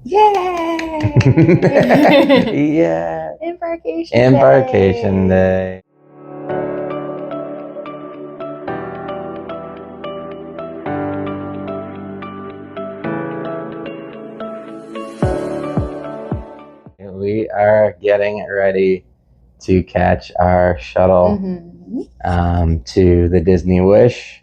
Yay! Yeah. Embarkation Day. We are getting ready to catch our shuttle to the Disney Wish.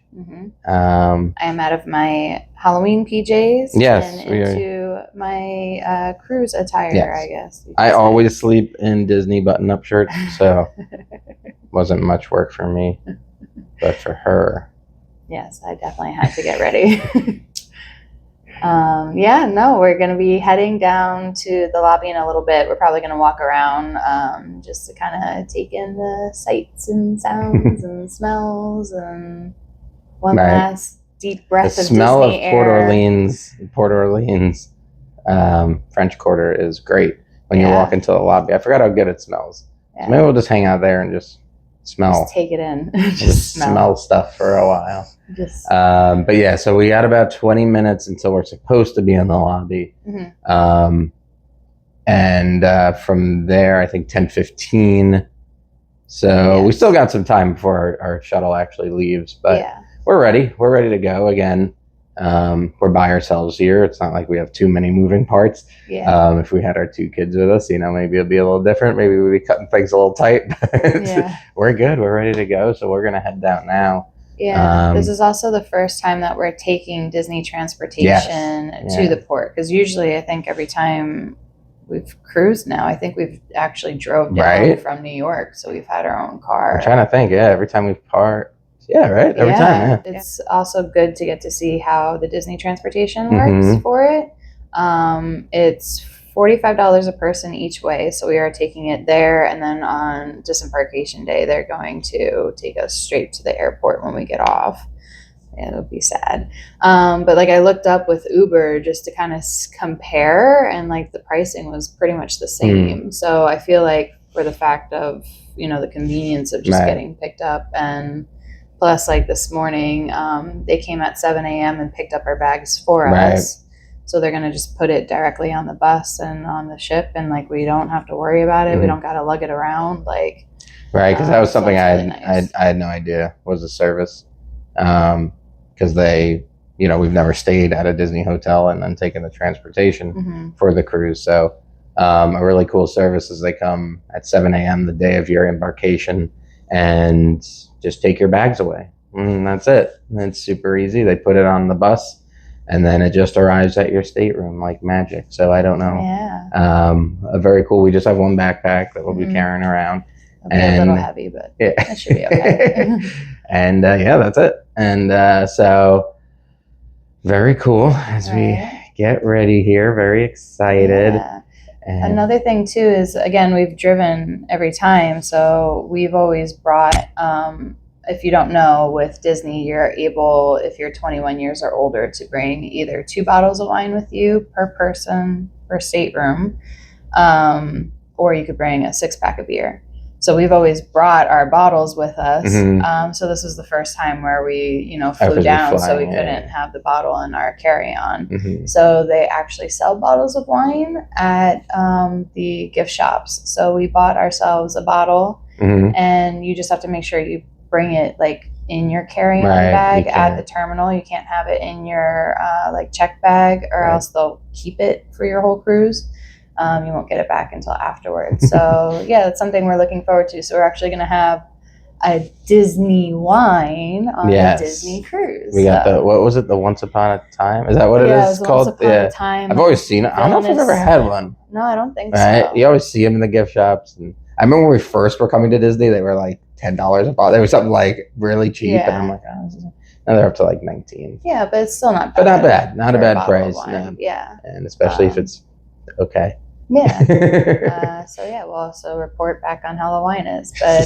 I am out of my Halloween PJs Yes, and into my cruise attire, Yes. I guess. I always sleep in Disney button-up shirts, so wasn't much work for me, but for her. Yes, I definitely had to get ready. We're going to be heading down to the lobby in a little bit. We're probably going to walk around just to kind of take in the sights and sounds and smells and one last deep breath the of smell Disney of Port air. Orleans French Quarter is great when you walk into the lobby. I forgot how good it smells. Yeah. So maybe we'll just hang out there and just smell. Just take it in. just smell stuff for a while. But yeah, so we got about 20 minutes until we're supposed to be in the lobby. And from there, I think 10:15. So we still got some time before our shuttle actually leaves, but we're ready. We're ready to go again. We're by ourselves here. It's not like we have too many moving parts. If we had our two kids with us, maybe it'd be a little different. Maybe we'd be cutting things a little tight. We're good. We're ready to go. So we're going to head down now. This is also the first time that we're taking Disney transportation to the port. Because usually I think every time we've cruised now, I think we've actually drove down from New York. So we've had our own car. I'm trying to think. Every time we've parked. Every time. It's also good to get to see how the Disney transportation works for it. It's $45 a person each way, so we are taking it there, and then on Disembarkation Day, they're going to take us straight to the airport when we get off. It'll be sad. But I looked up with Uber just to kind of compare, and the pricing was pretty much the same. So I feel like for the fact of, the convenience of just getting picked up, and plus this morning, they came at 7 a.m. and picked up our bags for us. So they're going to just put it directly on the bus and on the ship, and we don't have to worry about it. We don't got to lug it around. Because that was something I had no idea was a service. Because we've never stayed at a Disney hotel and then taken the transportation for the cruise. So a really cool service is they come at 7 a.m. the day of your embarkation and just take your bags away. And that's it. And it's super easy. They put it on the bus, and then it just arrives at your stateroom like magic. So I don't know. Very cool. We just have one backpack that we'll be carrying around. It'll be a little heavy, but it should be okay. And that's it. And so very cool as we get ready here. Very excited. And another thing too is, again, we've driven every time, so we've always brought, if you don't know, with Disney, you're able, if you're 21 years or older, to bring either 2 bottles of wine with you per person per stateroom, or you could bring a 6-pack of beer. So we've always brought our bottles with us. So this was the first time where we, flew down, so we couldn't have the bottle in our carry-on. So they actually sell bottles of wine at the gift shops. So we bought ourselves a bottle, and you just have to make sure you bring it in your carry-on bag at the terminal. You can't have it in your check bag, or else they'll keep it for your whole cruise. You won't get it back until afterwards. So that's something we're looking forward to. So we're actually going to have a Disney wine on a Disney cruise. We got what was it? The Once Upon a Time? Is that what it is called? Once Upon a Time. I've always seen it. I don't know if I've ever had one. No, I don't think so. You always see them in the gift shops. And I remember when we first were coming to Disney, they were $10 a bottle. They were something really cheap. And I'm now they're up to $19. Yeah, but it's still not bad. But not bad. Not a bad price. No. Yeah. And especially if it's okay. So we'll also report back on how the wine is. But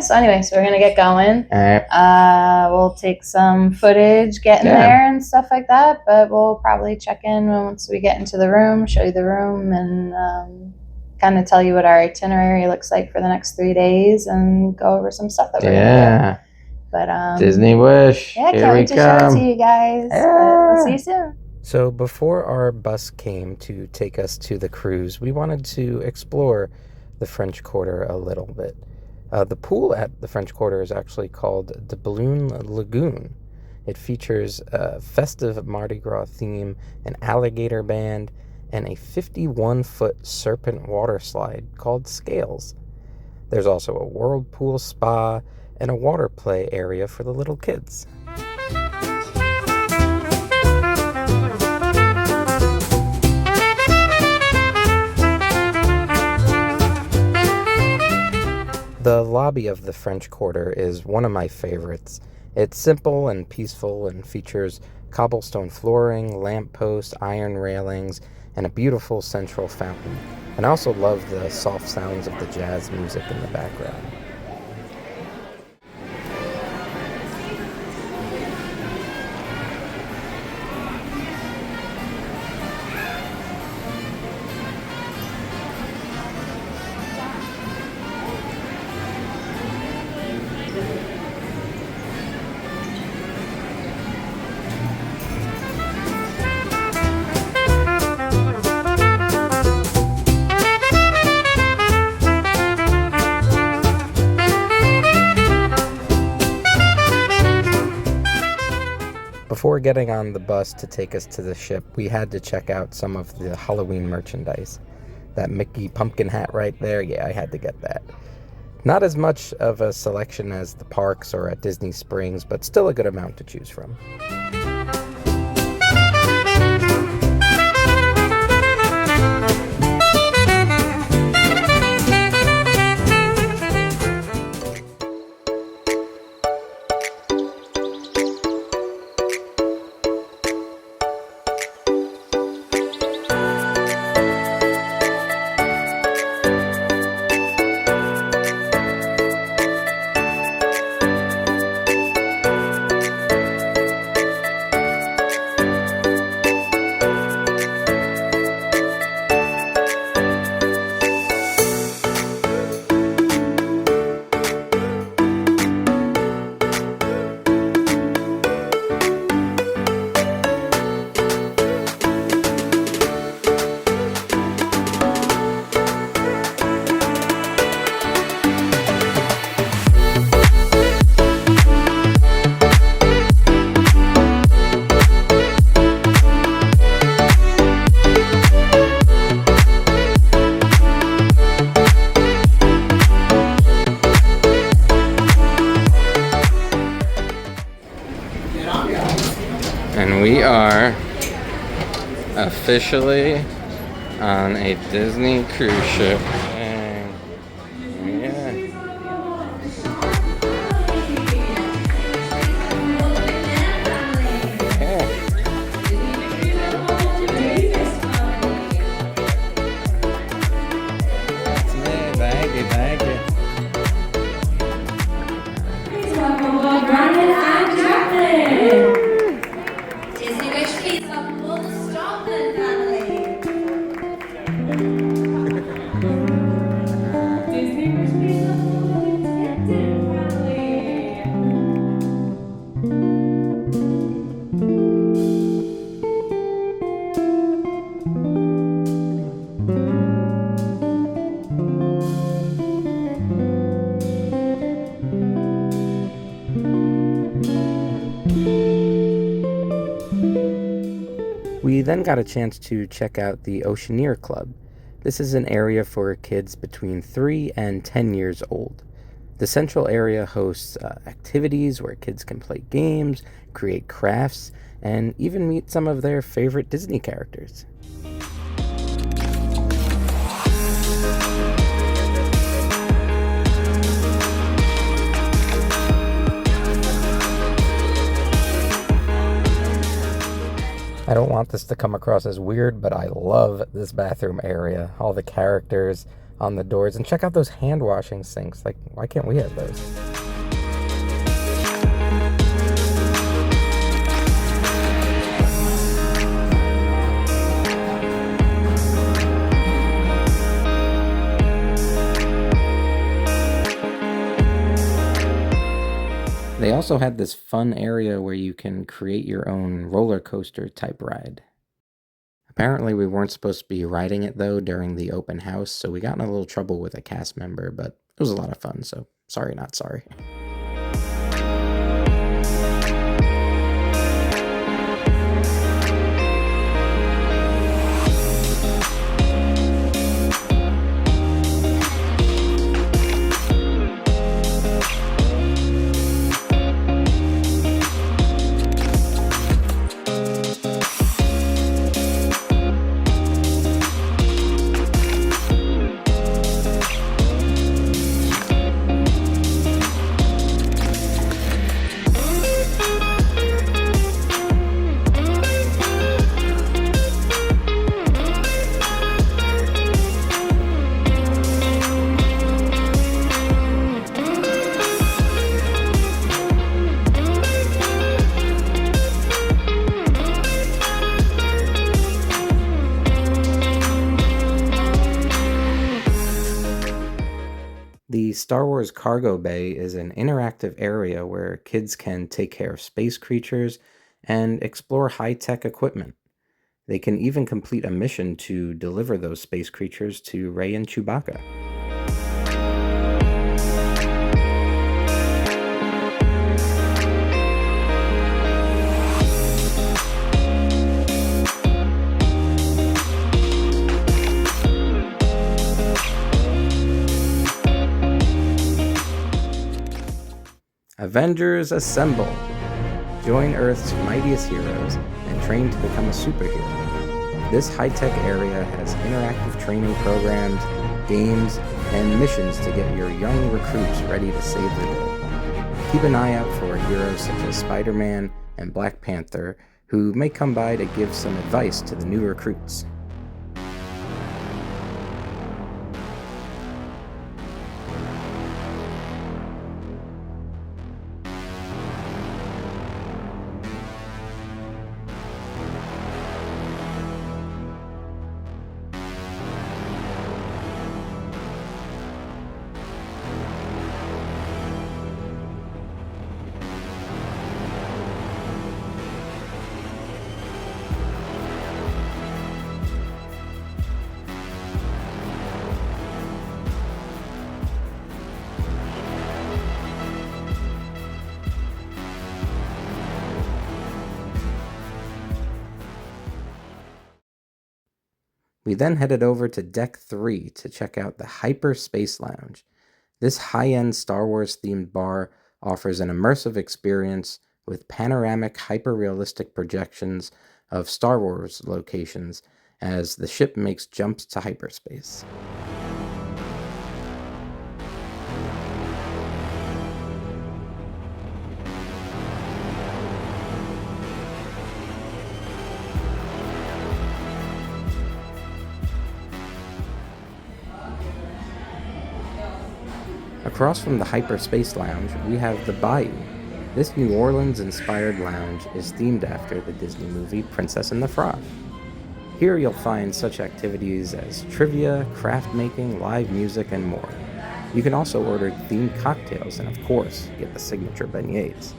so anyway, so we're gonna get going. All right. We'll take some footage getting there and stuff like that, but we'll probably check in once we get into the room, show you the room, and kind of tell you what our itinerary looks like for the next 3 days, and go over some stuff that we're gonna do. But Disney Wish. Can't wait to show it to you guys. But we'll see you soon. So before our bus came to take us to the cruise, we wanted to explore the French Quarter a little bit. The pool at the French Quarter is actually called the Balloon Lagoon. It features a festive Mardi Gras theme, an alligator band, and a 51-foot serpent water slide called Scales. There's also a whirlpool spa and a water play area for the little kids. The lobby of the French Quarter is one of my favorites. It's simple and peaceful and features cobblestone flooring, lampposts, iron railings, and a beautiful central fountain. And I also love the soft sounds of the jazz music in the background. Before getting on the bus to take us to the ship, we had to check out some of the Halloween merchandise. That Mickey pumpkin hat right there, yeah, I had to get that. Not as much of a selection as the parks or at Disney Springs, but still a good amount to choose from. And we are officially on a Disney cruise ship. Dang. Yeah. Thank you, thank you. Please welcome aboard Brandon and Jacqueline. Disney Wish Please welcome aboard the Stockman family. Disney Wish Please welcome aboard the Tipton family. We then got a chance to check out the Oceaneer Club. This is an area for kids between 3 and 10 years old. The central area hosts activities where kids can play games, create crafts, and even meet some of their favorite Disney characters. I don't want this to come across as weird, but I love this bathroom area. All the characters on the doors. And check out those hand washing sinks. Like, why can't we have those? They also had this fun area where you can create your own roller coaster type ride. Apparently we weren't supposed to be riding it though during the open house, so we got in a little trouble with a cast member, but it was a lot of fun, so sorry not sorry. The Star Wars Cargo Bay is an interactive area where kids can take care of space creatures and explore high-tech equipment. They can even complete a mission to deliver those space creatures to Rey and Chewbacca. Avengers Assemble! Join Earth's mightiest heroes and train to become a superhero. This high-tech area has interactive training programs, games, and missions to get your young recruits ready to save the day. Keep an eye out for heroes such as Spider-Man and Black Panther, who may come by to give some advice to the new recruits. We then headed over to Deck 3 to check out the Hyperspace Lounge. This high-end Star Wars themed bar offers an immersive experience with panoramic hyper-realistic projections of Star Wars locations as the ship makes jumps to hyperspace. Across from the Hyperspace Lounge, we have the Bayou. This New Orleans-inspired lounge is themed after the Disney movie Princess and the Frog. Here you'll find such activities as trivia, craft making, live music, and more. You can also order themed cocktails and, of course, get the signature beignets.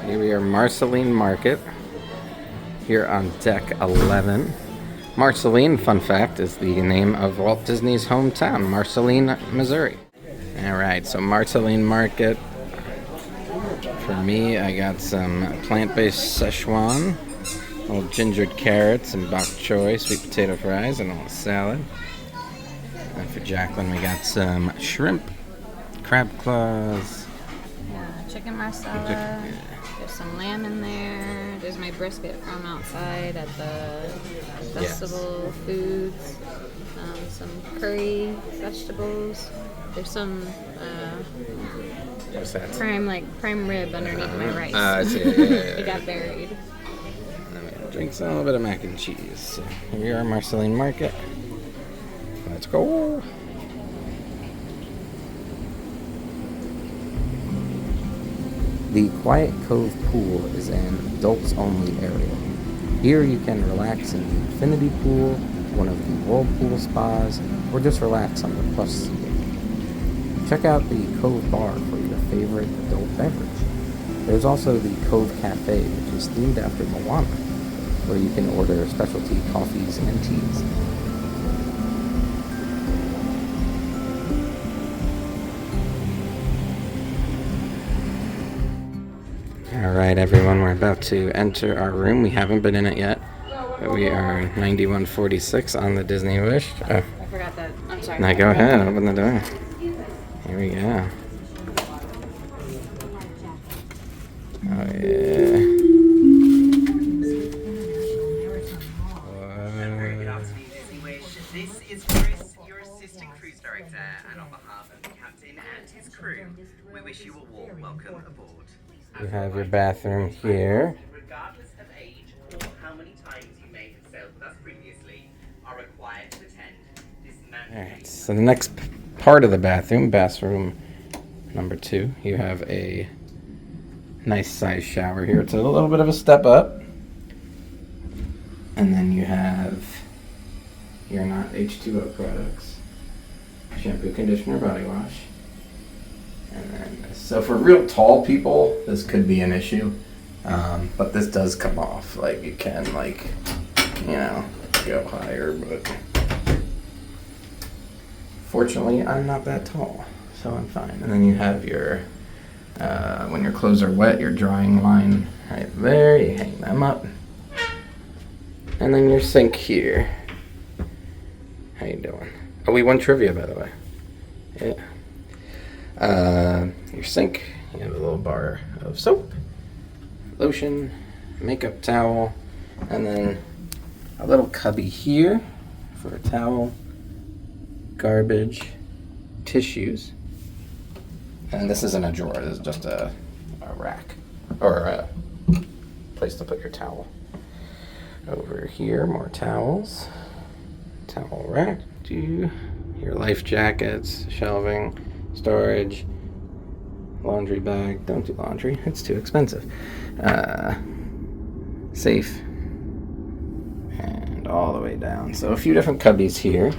Here we are, Marceline Market, here on Deck 11. Marceline, fun fact, is the name of Walt Disney's hometown, Marceline, Missouri. Alright, so Marceline Market. For me, I got some plant-based Szechuan, little gingered carrots and bok choy, sweet potato fries, and a little salad. And for Jacqueline, we got some shrimp, crab claws. Chicken marsala. There's some lamb in there. There's my brisket from outside at the festival foods. Some curry vegetables. There's some What's that? Prime rib underneath my rice. I see. Yeah. It got buried. Drink some, a little bit of mac and cheese. So here we are, Marceline Market. Let's go. The Quiet Cove Pool is an adults-only area. Here you can relax in the infinity pool, one of the whirlpool spas, or just relax on the plush seating. Check out the Cove Bar for your favorite adult beverage. There's also the Cove Cafe, which is themed after Moana, where you can order specialty coffees and teas. Alright everyone, we're about to enter our room. We haven't been in it yet, but we are 9146 on the Disney Wish. I forgot that. I'm sorry. Now go ahead, open the door. Here we go. Oh yeah. This is Chris, your assistant cruise director, and on behalf of the captain and his crew, we wish you a warm welcome aboard. You have your bathroom here. Regardless of age or how many times you may have sailed with us previously, are required to attend this Alright, so the next part of the bathroom number 2, you have a nice size shower here. It's a little bit of a step up. And then you have your not H2O products, shampoo, conditioner, body wash. And then, so for real tall people, this could be an issue. But this does come off. Like, you can, like, you know, go higher, but fortunately, I'm not that tall, so I'm fine. And then you have your, when your clothes are wet, your drying line right there. You hang them up. And then your sink here. How you doing? Oh, we won trivia, by the way. Yeah. Your sink, you have a little bar of soap, lotion, makeup towel, and then a little cubby here for a towel, garbage, tissues. And this isn't a drawer, this is just a rack, or a place to put your towel. Over here, more towels, towel rack, your life jackets, shelving, storage, laundry bag. Don't do laundry, it's too expensive. Safe, and all the way down. So a few different cubbies here.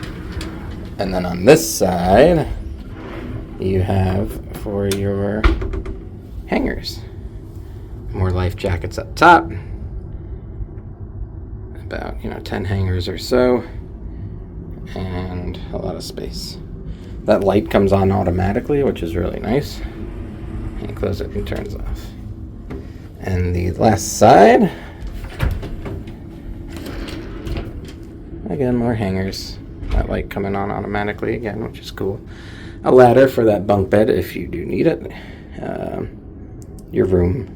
And then on this side, you have for your hangers. More life jackets up top. About, 10 hangers or so. And a lot of space. That light comes on automatically, which is really nice. And you close it and it turns off. And the last side, again, more hangers. That light coming on automatically again, which is cool. A ladder for that bunk bed if you do need it. Your room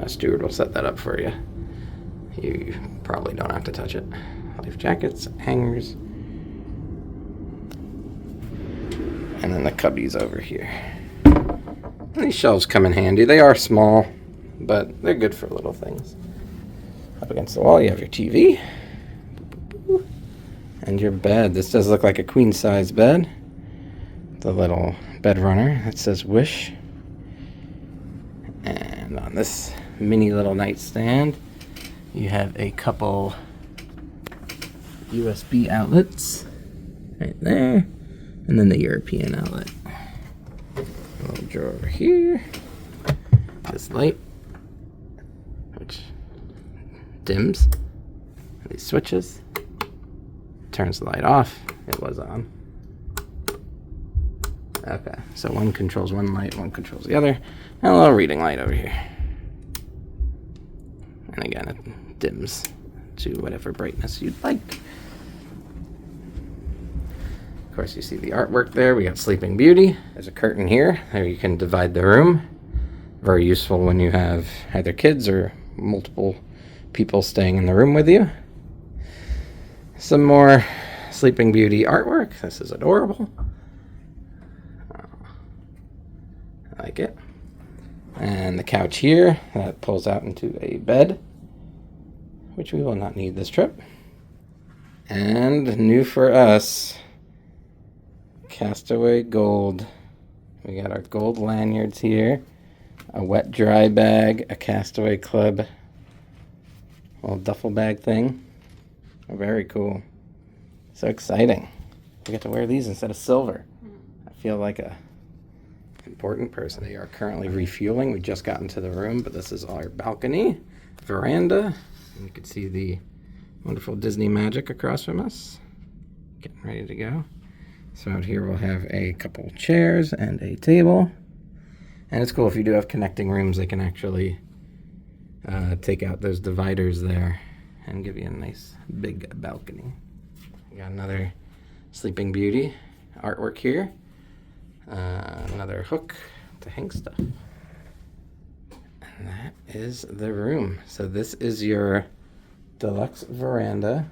steward will set that up for you. You probably don't have to touch it. Life jackets, hangers, and then the cubbies over here. And these shelves come in handy. They are small, but they're good for little things. Up against the wall, you have your TV and your bed. This does look like a queen size bed. The little bed runner that says Wish. And on this mini little nightstand, you have a couple USB outlets right there, and then the European outlet. A little drawer over here. This light, which dims. These switches. Turns the light off. It was on. Okay, so one controls one light, one controls the other. And a little reading light over here. And again, it dims to whatever brightness you'd like. Of course, you see the artwork there. We got Sleeping Beauty. There's a curtain here. There you can divide the room. Very useful when you have either kids or multiple people staying in the room with you. Some more Sleeping Beauty artwork. This is adorable. I like it. And the couch here that pulls out into a bed, which we will not need this trip. And new for us, Castaway Gold. We got our gold lanyards here, a wet dry bag, a Castaway Club little duffel bag thing. Very cool. So exciting. We get to wear these instead of silver. I feel like a important person. They are currently refueling. We just got into the room, but this is our balcony, veranda. And you can see the wonderful Disney magic across from us. Getting ready to go. So out here we'll have a couple chairs and a table. And it's cool if you do have connecting rooms, they can actually take out those dividers there and give you a nice big balcony. We got another Sleeping Beauty artwork here. Another hook to hang stuff. And that is the room. So this is your deluxe veranda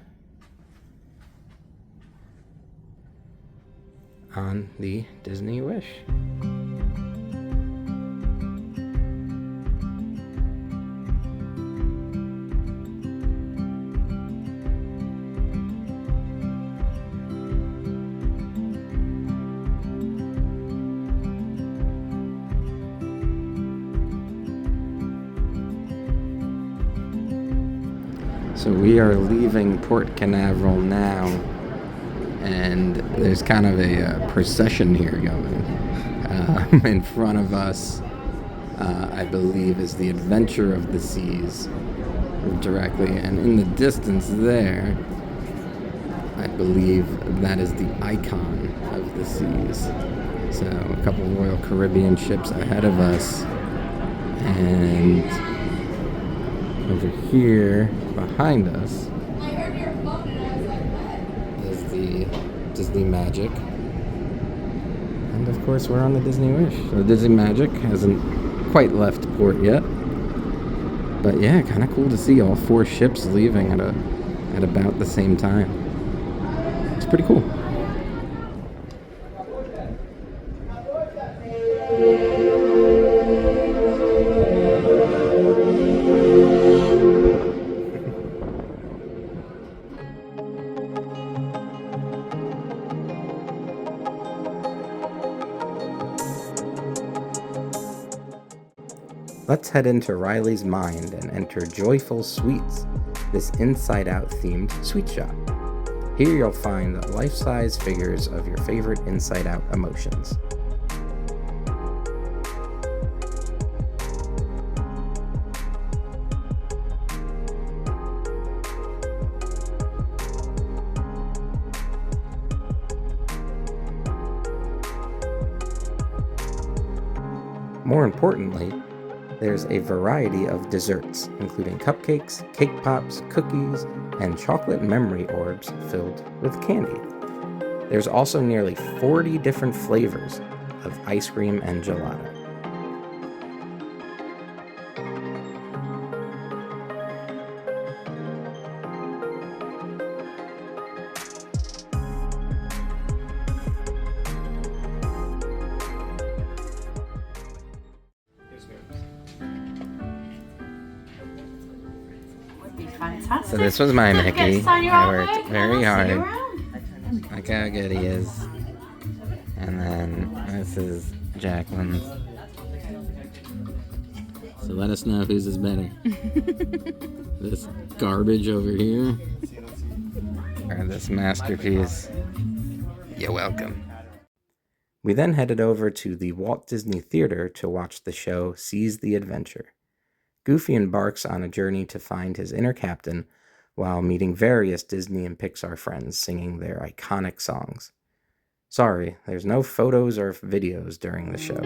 on the Disney Wish. So we are leaving Port Canaveral now, and there's kind of a procession here going. In front of us, I believe, is the Adventure of the Seas directly, and in the distance there, I believe that is the Icon of the Seas. So a couple Royal Caribbean ships ahead of us, and over here behind us is the Disney Magic, and of course we're on the Disney Wish. So the Disney Magic hasn't quite left port yet, but yeah, kind of cool to see all four ships leaving at about the same time. It's pretty cool. Let's head into Riley's mind and enter Joyful Sweets, this inside-out themed sweet shop. Here you'll find life-size figures of your favorite inside-out emotions. More importantly, there's a variety of desserts, including cupcakes, cake pops, cookies, and chocolate memory orbs filled with candy. There's also nearly 40 different flavors of ice cream and gelato. Fantastic. So this was my Mickey. Sign your I own worked name. very See you hard. around. Look how good he is. And then this is Jacqueline's. So let us know whose is better. This garbage over here, or this masterpiece. You're welcome. We then headed over to the Walt Disney Theater to watch the show Seize the Adventure. Goofy embarks on a journey to find his inner captain while meeting various Disney and Pixar friends singing their iconic songs. Sorry, there's no photos or videos during the show.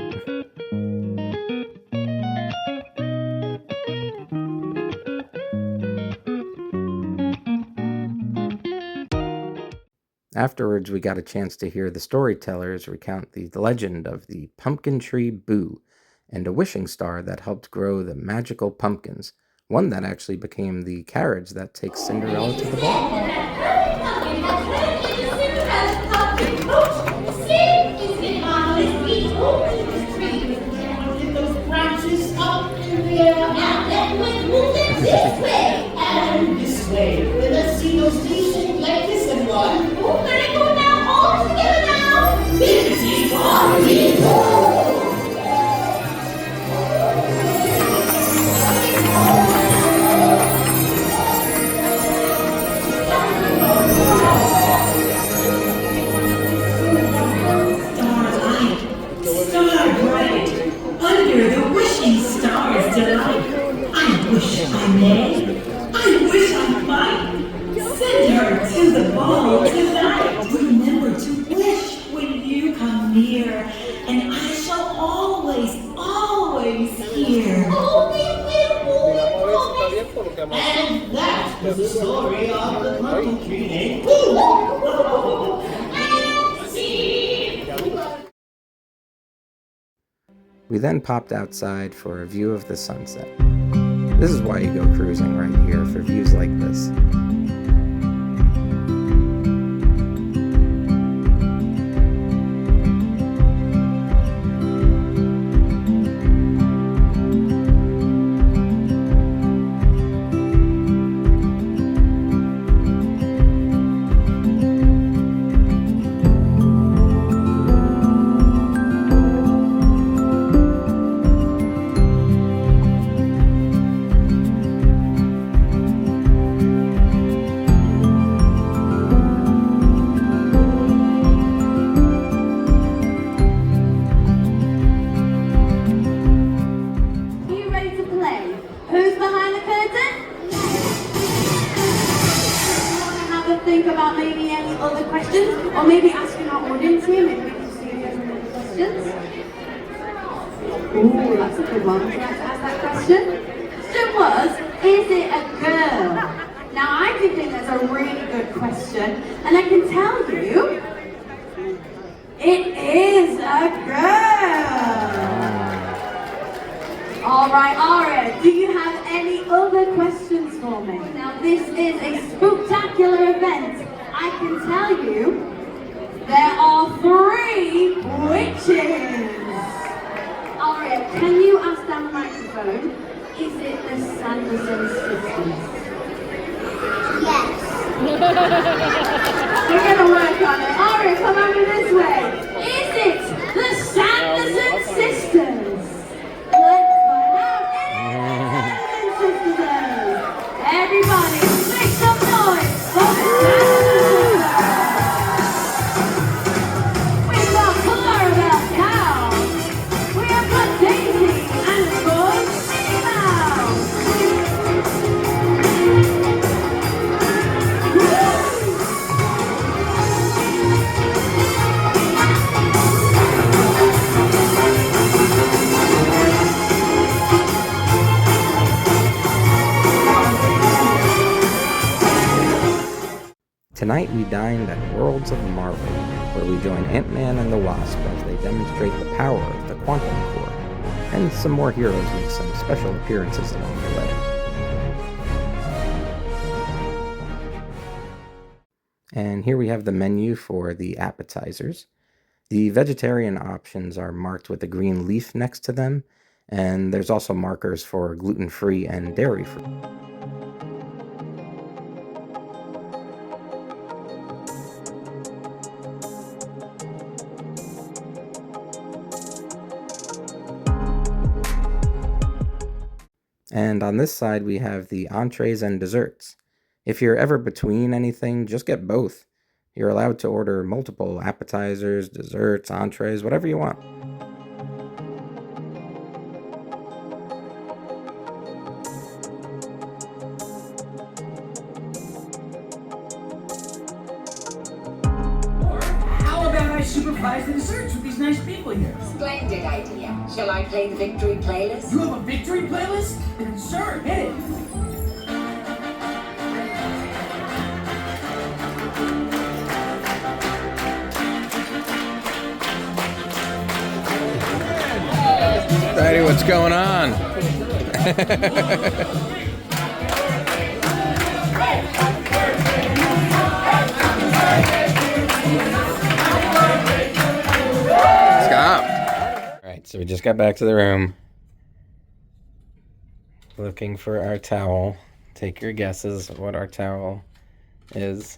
Afterwards, we got a chance to hear the storytellers recount the legend of the pumpkin tree Boo and a wishing star that helped grow the magical pumpkins, one that actually became the carriage that takes Cinderella to the ball. Those branches today? I wish I might. Send her to the ball tonight. Remember to wish when you come near, and I shall always, always hear. And that is the story of the purple tree. We then popped outside for a view of the sunset. This is why you go cruising right here, for views like this. Think about maybe any other questions, or maybe asking our audience here, maybe we can see if there's any questions. Ooh, that's a good one. Would you like to ask that question? Question was, is it a girl? Now I do think that's a really good question, and I can tell you, it is a girl. All right, Aria, do you have any other questions for me? Now this is a spectacular event. I can tell you, there are 3 witches. Aria, can you ask down the microphone, is it the Sanderson sisters? Yes. We're gonna work on it. Aria, come over this way. Is it the Sanderson sisters? Let's find out. Everybody, make some noise for the Sanderson sisters. We've got Clarabelle Cow. We have got Daisy and of course Minnie Mouse. Tonight we dined at Worlds of Marvel, where we join Ant-Man and the Wasp as they demonstrate the power of the quantum core, and some more heroes make some special appearances along the way. And here we have the menu for the appetizers. The vegetarian options are marked with a green leaf next to them, and there's also markers for gluten-free and dairy-free. And on this side, we have the entrees and desserts. If you're ever between anything, just get both. You're allowed to order multiple appetizers, desserts, entrees, whatever you want. Or how about I supervise the desserts with these nice people here? Splendid idea. Shall I play the victory playlist? You have a victory playlist? Sure, hit it. Daddy, what's going on? Stop. All right, so we just got back to the room. Looking for our towel. Take your guesses of what our towel is.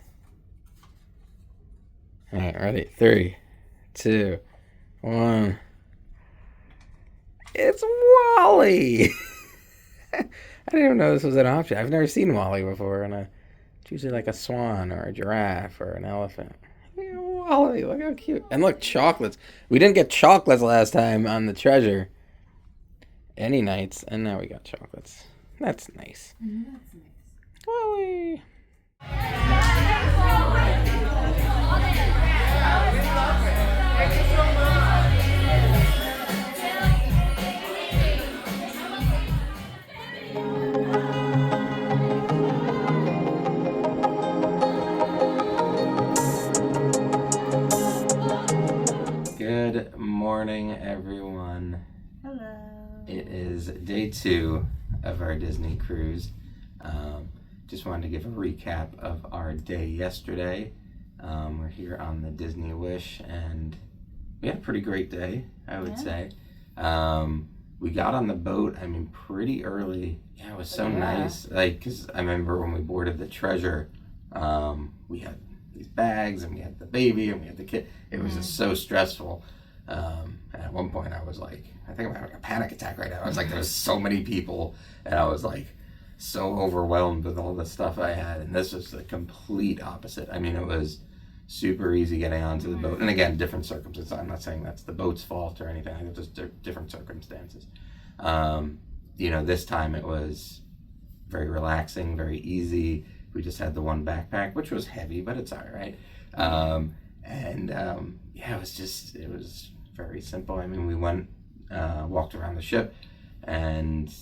All right, ready? 3, 2, 1. It's Wally! I didn't even know this was an option. I've never seen Wally before, and it's usually like a swan or a giraffe or an elephant. Wally, look how cute. And look, chocolates. We didn't get chocolates last time on the treasure. Any nights, and now we got chocolates. That's nice. That's nice. Chloe. Good morning, everyone. Hello. It is day 2 of our Disney cruise. Just wanted to give a recap of our day yesterday. We're here on the Disney Wish, and we had a pretty great day, I would say. We got on the boat, pretty early. Yeah, it was so nice. Because I remember when we boarded the Treasure, we had these bags, and we had the baby, and we had the kid. It was just so stressful. And at one point I was like, I think I'm having a panic attack right now. I was like, there was so many people, and I was like so overwhelmed with all the stuff I had. And this was the complete opposite. It was super easy getting onto the boat. And again, different circumstances. I'm not saying that's the boat's fault or anything. I think just different circumstances. This time it was very relaxing, very easy. We just had the one backpack, which was heavy, but it's all right. It was very simple. We went, walked around the ship, and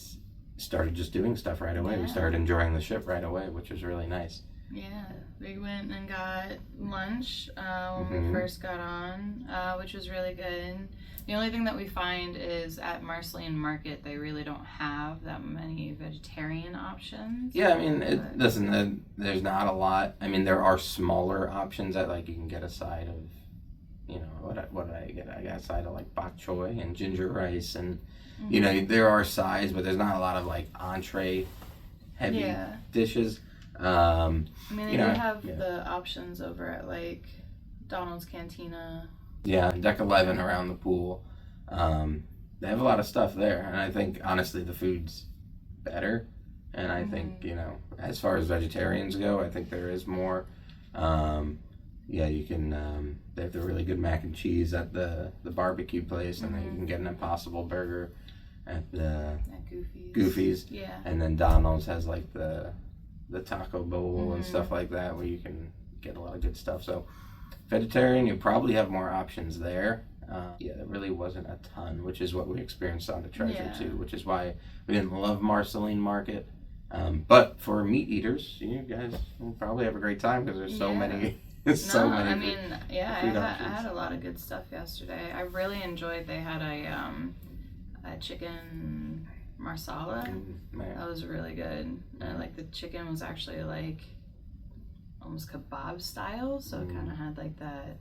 started just doing stuff right away. We started enjoying the ship right away, which was really nice. Yeah, we went and got lunch when we first got on, which was really good. The only thing that we find is at Marceline Market, they really don't have that many vegetarian options. Yeah, listen, there's not a lot. There are smaller options that, like, you can get a side of, what did I get? I got a side of, like, bok choy and ginger rice, and, there are sides, but there's not a lot of, like, entree heavy dishes. They do have the options over at, like, Donald's Cantina. Yeah, Deck 11 around the pool. They have a lot of stuff there, and I think, honestly, the food's better. And I think, as far as vegetarians go, I think there is more. You can, they have the really good mac and cheese at the barbecue place, and then you can get an Impossible Burger at Goofy's. Yeah. And then Donald's has, like, the taco bowl and stuff like that, where you can get a lot of good stuff. So vegetarian, you probably have more options there. There really wasn't a ton, which is what we experienced on the Treasure too, which is why we didn't love Marceline Market. But for meat eaters, you guys will probably have a great time because there's so many. I had a lot of good stuff yesterday. I really enjoyed. They had a chicken marsala. That was really good. Like, the chicken was actually like almost kebab style, so it kind of had like that,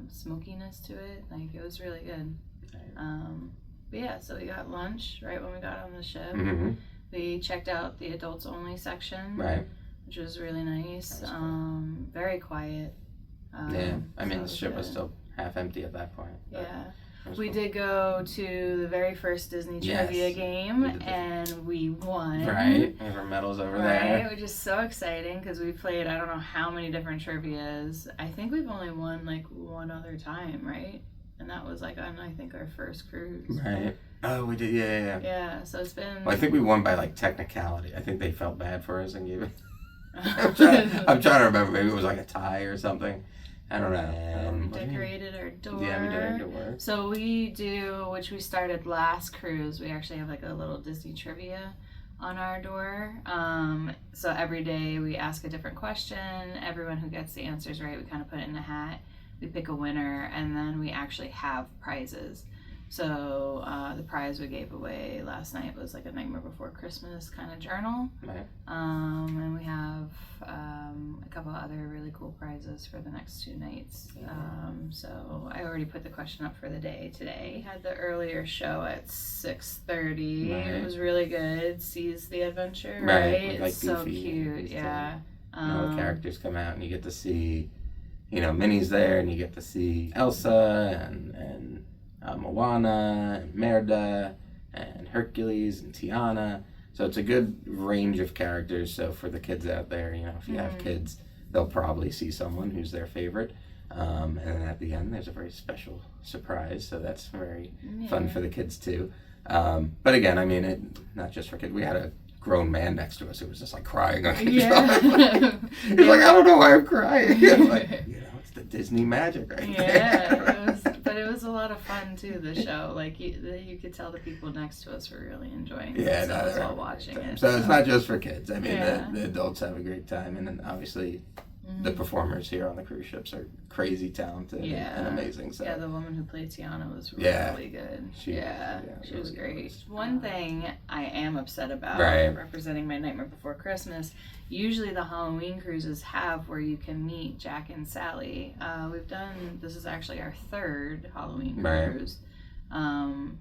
smokiness to it. Like, it was really good. So we got lunch right when we got on the ship. We checked out the adults only section, which was really nice. Very quiet. The ship was still half empty at that point. We did go to the very first Disney trivia game, and we won. Right, there were medals over there. Which is so exciting because we played I don't know how many different trivias. I think we've only won like one other time, right? And that was like on, I think, our first cruise. Right. Oh, we did, yeah. Yeah, so it's been... Well, I think we won by, like, technicality. I think they felt bad for us and gave it... I'm trying to remember. Maybe it was like a tie or something. I don't know. We decorated our door. Yeah, we did our door. So we do, which we started last cruise, we actually have like a little Disney trivia on our door. So every day we ask a different question. Everyone who gets the answers right, we kind of put it in a hat. We pick a winner, and then we actually have prizes. So the prize we gave away last night was like a Nightmare Before Christmas kind of journal. Right. And we have a couple other really cool prizes for the next 2 nights. So I already put the question up for the day today. Had the earlier show at 6:30. Right. It was really good. Seize the Adventure, Right. right? Like it's so Goofy, cute, yeah. The characters come out and you get to see, Minnie's there, and you get to see Elsa and Moana and Merida and Hercules and Tiana. So it's a good range of characters. So for the kids out there, if you have kids, they'll probably see someone who's their favorite. And then at the end, there's a very special surprise. So that's very fun for the kids too. But again, I mean, it not just for kids. We had a grown man next to us who was just like crying on control. Yeah. He's like, I don't know why I'm crying. Like, it's the Disney magic right there. But it was a lot of fun too. The show, like you could tell the people next to us were really enjoying it. Yeah, as while watching it. So it's not just for kids. I mean, the adults have a great time, and then obviously. The performers here on the cruise ships are crazy talented and amazing. So the woman who played Tiana was really good. She was great. One thing I am upset about representing my Nightmare Before Christmas. Usually the Halloween cruises have where you can meet Jack and Sally. This is actually our third Halloween cruise. And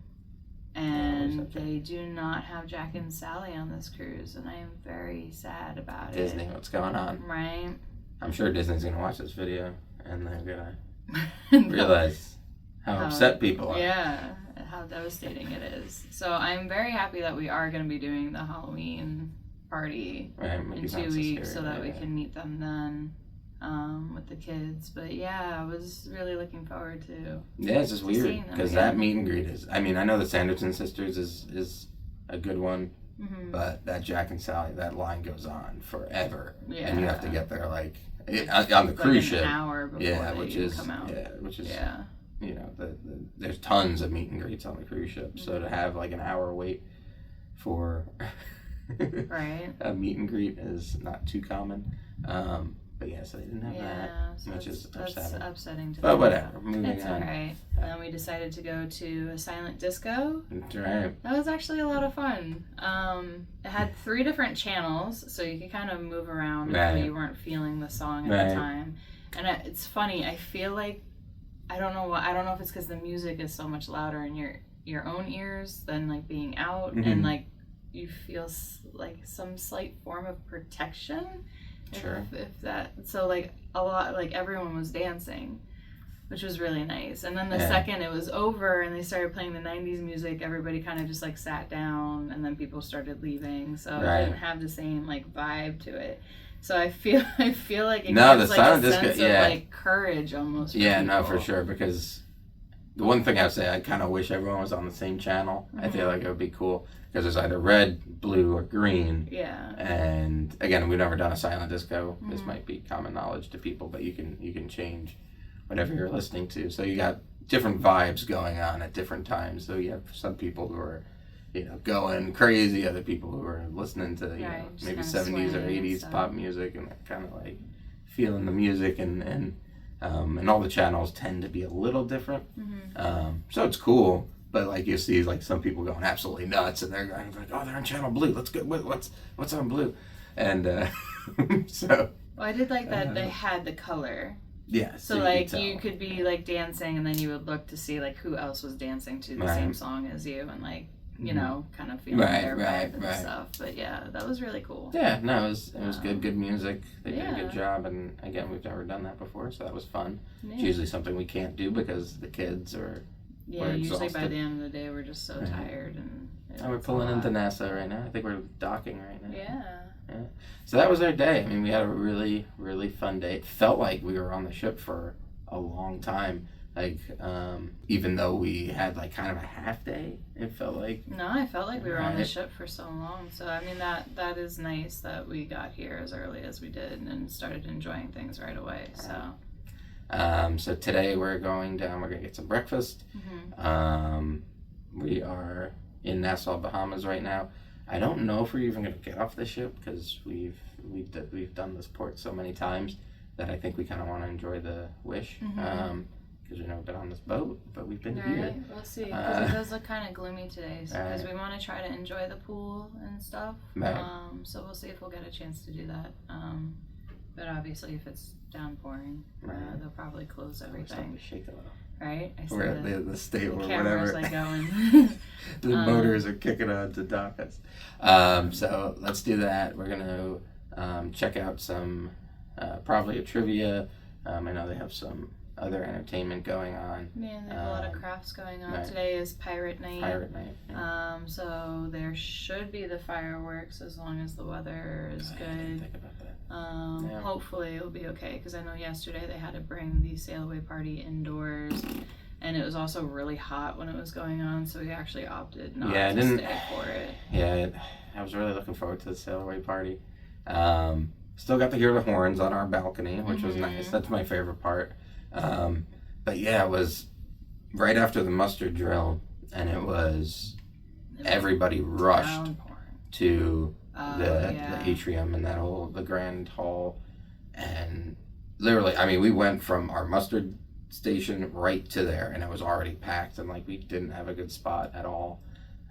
they do not have Jack and Sally on this cruise, and I am very sad about it. Disney, what's going on? Right. I'm sure Disney's going to watch this video, and they're going to realize how upset people are. Yeah, how devastating it is. So I'm very happy that we are going to be doing the Halloween party in 2 weeks so that we can meet them then with the kids. But yeah, I was really looking forward to it's just weird because that meet and greet is, I mean, I know the Sanderson sisters is a good one. Mm-hmm. But that Jack and Sally, that line goes on forever, and you have to get there like on the cruise ship. An hour before which is come out. You know, there's tons of meet and greets on the cruise ship, mm-hmm. So to have like an hour wait for a meet and greet is not too common. But so they didn't have that, which is upsetting to but whatever, moving it's on. Alright. And then we decided to go to a silent disco. That's right. That was actually a lot of fun. It had 3 different channels, so you could kind of move around if you weren't feeling the song at the time. And it's funny, I feel like, I don't know if it's because the music is so much louder in your own ears than like being out, mm-hmm. and like you feel like some slight form of protection. Sure. If that, so like a lot, like everyone was dancing, which was really nice. And then the second it was over and they started playing the 90s music, everybody kind of just like sat down, and then people started leaving. So it didn't have the same like vibe to it. So I feel like it gives like a sense of like courage almost. For sure. Because the one thing I'd say, I kind of wish everyone was on the same channel. Mm-hmm. I feel like it would be cool because there's either red, blue, or green. Yeah. And again, we've never done a silent disco. Mm-hmm. This might be common knowledge to people, but you can change whatever you're listening to. So you got different vibes going on at different times. So you have some people who are, going crazy, other people who are listening to maybe 70s or 80s pop music and kind of like feeling the music and all the channels tend to be a little different. Mm-hmm. So it's cool, but like you see like some people going absolutely nuts and they're going like, oh, they're on channel blue. Let's go. What's on blue? And so. Well, I did like that they had the color. Yeah. So like you could be like dancing and then you would look to see like who else was dancing to the same song as you and like, kind of feeling their vibe and stuff. But yeah, that was really cool. Yeah, no, it was good music. They did a good job, and again, we've never done that before, so that was fun. Yeah. It's usually something we can't do because the kids are usually by the end of the day we're just so tired and we're pulling into Nassau right now. I think we're docking right now. Yeah. So that was our day. I mean, we had a really, really fun day. It felt like we were on the ship for a long time. Like, even though we had like kind of a half day, it felt like. No, I felt like we were on the ship for so long. So I mean that is nice that we got here as early as we did and started enjoying things right away. So. So today we're going down. We're gonna get some breakfast. Mm-hmm. We are in Nassau, Bahamas right now. I don't know if we're even gonna get off the ship because we've done this port so many times that I think we kind of want to enjoy the Wish. Mm-hmm. Because we've never been on this boat, but we've been here. We'll see. Because it does look kind of gloomy today. Because we want to try to enjoy the pool and stuff. Right. So we'll see if we'll get a chance to do that. But obviously, if it's downpouring, they'll probably close everything. Starting to shake a little. Right? We're at the state or cameras whatever. Like going. The motors are kicking on to dock us. So let's do that. We're going to check out some, probably a trivia. I know they have some other entertainment going on. Yeah, they have a lot of crafts going on. Today is Pirate Night. Yeah. So there should be the fireworks as long as the weather is good. I didn't think about that. Hopefully it'll be okay because I know yesterday they had to bring the sail away party indoors and it was also really hot when it was going on, so we actually opted not Yeah, I to didn't- stay for it. Yeah, I was really looking forward to the sail away party. Still got to hear the horns on our balcony, which was nice. That's my favorite part. But yeah, it was right after the muster drill, and it was everybody rushed Downpouring. to the yeah. atrium and the grand hall, and literally, I mean, we went from our mustard station right to there, and it was already packed, and like we didn't have a good spot at all.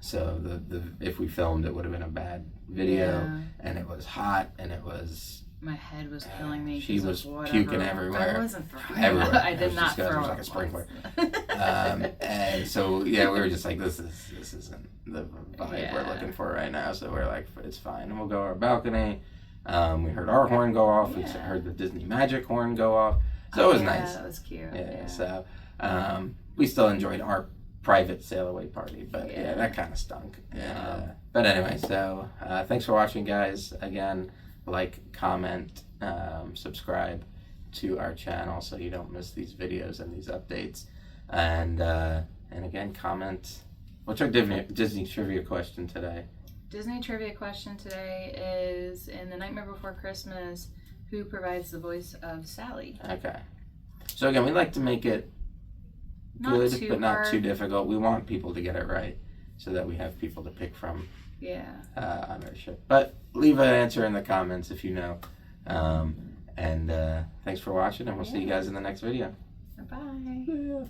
So the if we filmed, it would have been a bad video, Yeah. and it was hot, and it was. My head was killing me. She 'cause was of whatever. puking everywhere. I wasn't throwing Everywhere. up. I It did was not disgusting. throw It was like up a sprinkler. once. And so yeah, we were just like, this isn't the vibe we're Yeah. looking for right now. So we're like, it's fine, and we'll go to our balcony. We heard our horn go off. We Yeah. heard the Disney Magic horn go off. So it was nice. That was cute. Yeah. So we still enjoyed our private sail away party, but yeah, that kind of stunk. Yeah. But anyway, so thanks for watching, guys. Again, like, comment, subscribe to our channel so you don't miss these videos and these updates. And again, comment. What's our Disney trivia question today? Disney trivia question today is, in The Nightmare Before Christmas, who provides the voice of Sally? Okay. So again, we like to make it Not good, too but not hard. too difficult. We want people to get it right so that we have people to pick from Yeah. on our ship. But leave an answer in the comments if you know. And thanks for watching, and we'll see you guys in the next video. Bye. Yeah.